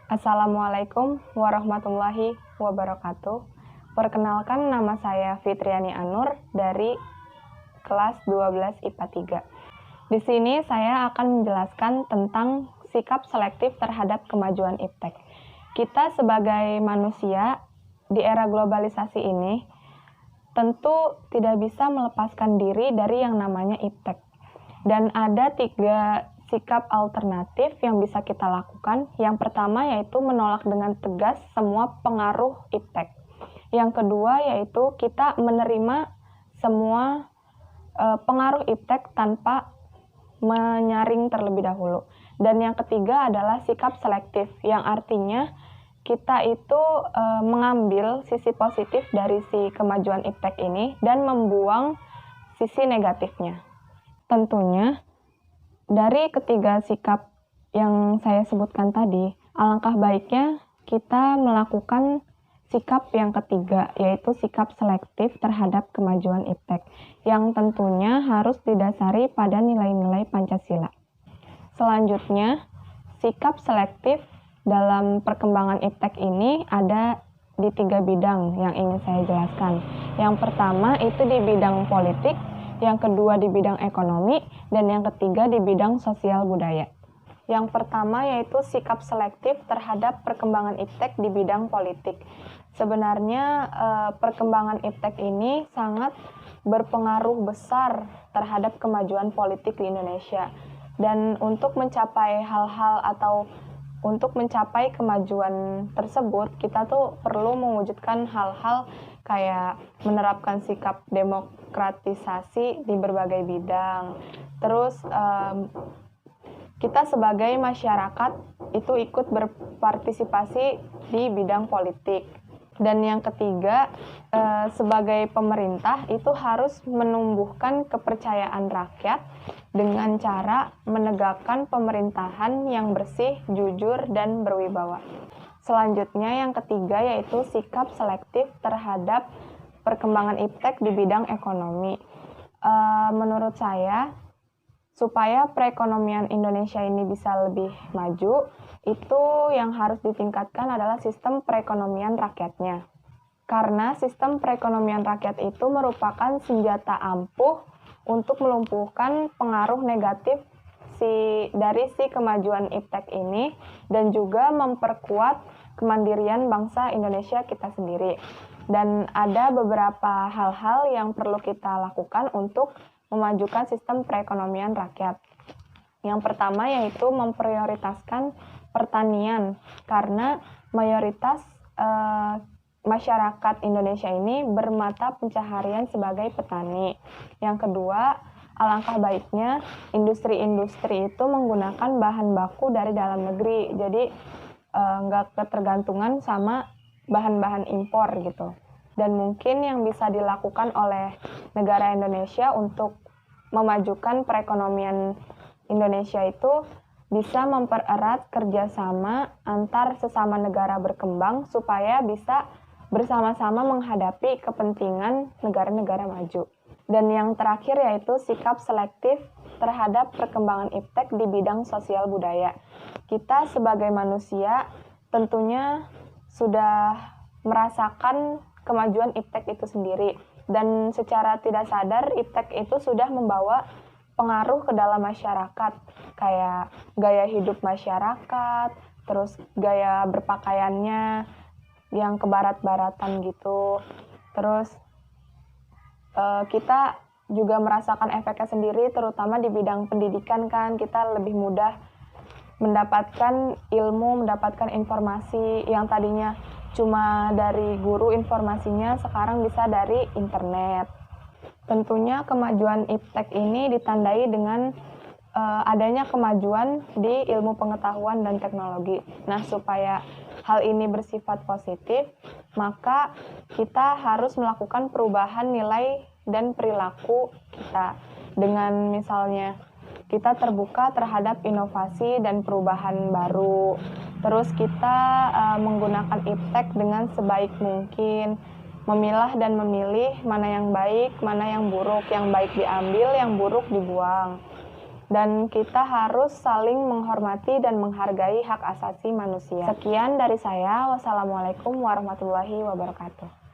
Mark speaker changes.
Speaker 1: Assalamualaikum warahmatullahi wabarakatuh. Perkenalkan, nama saya Fitriani Anur dari kelas 12 IPA 3. Di sini saya akan menjelaskan tentang sikap selektif terhadap kemajuan iptek. Kita sebagai manusia di era globalisasi ini tentu tidak bisa melepaskan diri dari yang namanya iptek. Dan ada 3 sikap alternatif yang bisa kita lakukan. Yang pertama yaitu menolak dengan tegas semua pengaruh iptek. Yang kedua yaitu kita menerima semua pengaruh iptek tanpa menyaring terlebih dahulu. Dan yang ketiga adalah sikap selektif, yang artinya kita itu mengambil sisi positif dari si kemajuan iptek ini dan membuang sisi negatifnya. Tentunya dari ketiga sikap yang saya sebutkan tadi, alangkah baiknya kita melakukan sikap yang ketiga, yaitu sikap selektif terhadap kemajuan iptek, yang tentunya harus didasari pada nilai-nilai Pancasila. Selanjutnya, sikap selektif dalam perkembangan iptek ini ada di 3 bidang yang ingin saya jelaskan. Yang pertama itu di bidang politik, yang kedua di bidang ekonomi, dan yang ketiga di bidang sosial budaya. Yang pertama yaitu sikap selektif terhadap perkembangan iptek di bidang politik. Sebenarnya perkembangan iptek ini sangat berpengaruh besar terhadap kemajuan politik di Indonesia. Dan untuk mencapai hal-hal atau untuk mencapai kemajuan tersebut, kita tuh perlu mewujudkan hal-hal kayak menerapkan sikap demokratisasi di berbagai bidang. Terus kita sebagai masyarakat itu ikut berpartisipasi di bidang politik. Dan yang ketiga, sebagai pemerintah itu harus menumbuhkan kepercayaan rakyat dengan cara menegakkan pemerintahan yang bersih, jujur, dan berwibawa. Selanjutnya yang ketiga yaitu sikap selektif terhadap perkembangan iptek di bidang ekonomi. Menurut saya, supaya perekonomian Indonesia ini bisa lebih maju, itu yang harus ditingkatkan adalah sistem perekonomian rakyatnya. Karena sistem perekonomian rakyat itu merupakan senjata ampuh untuk melumpuhkan pengaruh negatif dari kemajuan iptek ini dan juga memperkuat kemandirian bangsa Indonesia kita sendiri. Dan ada beberapa hal-hal yang perlu kita lakukan untuk memajukan sistem perekonomian rakyat. Yang pertama yaitu memprioritaskan pertanian, karena mayoritas masyarakat Indonesia ini bermata pencaharian sebagai petani. Yang kedua, alangkah baiknya industri-industri itu menggunakan bahan baku dari dalam negeri, jadi nggak ketergantungan sama bahan-bahan impor gitu. Dan mungkin yang bisa dilakukan oleh negara Indonesia untuk memajukan perekonomian Indonesia itu bisa mempererat kerjasama antar sesama negara berkembang supaya bisa bersama-sama menghadapi kepentingan negara-negara maju. Dan yang terakhir yaitu sikap selektif terhadap perkembangan iptek di bidang sosial budaya. Kita sebagai manusia tentunya sudah merasakan kemajuan iptek itu sendiri. Dan secara tidak sadar iptek itu sudah membawa pengaruh ke dalam masyarakat, kayak gaya hidup masyarakat, terus gaya berpakaiannya yang kebarat-baratan gitu. Terus kita juga merasakan efeknya sendiri, terutama di bidang pendidikan kan, kita lebih mudah mendapatkan ilmu, mendapatkan informasi yang tadinya cuma dari guru informasinya, sekarang bisa dari internet. Tentunya kemajuan iptek ini ditandai dengan adanya kemajuan di ilmu pengetahuan dan teknologi. Nah, supaya hal ini bersifat positif, maka kita harus melakukan perubahan nilai dan perilaku kita. Dengan misalnya kita terbuka terhadap inovasi dan perubahan baru. Terus kita menggunakan iptek dengan sebaik mungkin, memilah dan memilih mana yang baik, mana yang buruk, yang baik diambil, yang buruk dibuang. dan kita harus saling menghormati dan menghargai hak asasi manusia. Sekian dari saya. Wassalamualaikum warahmatullahi wabarakatuh.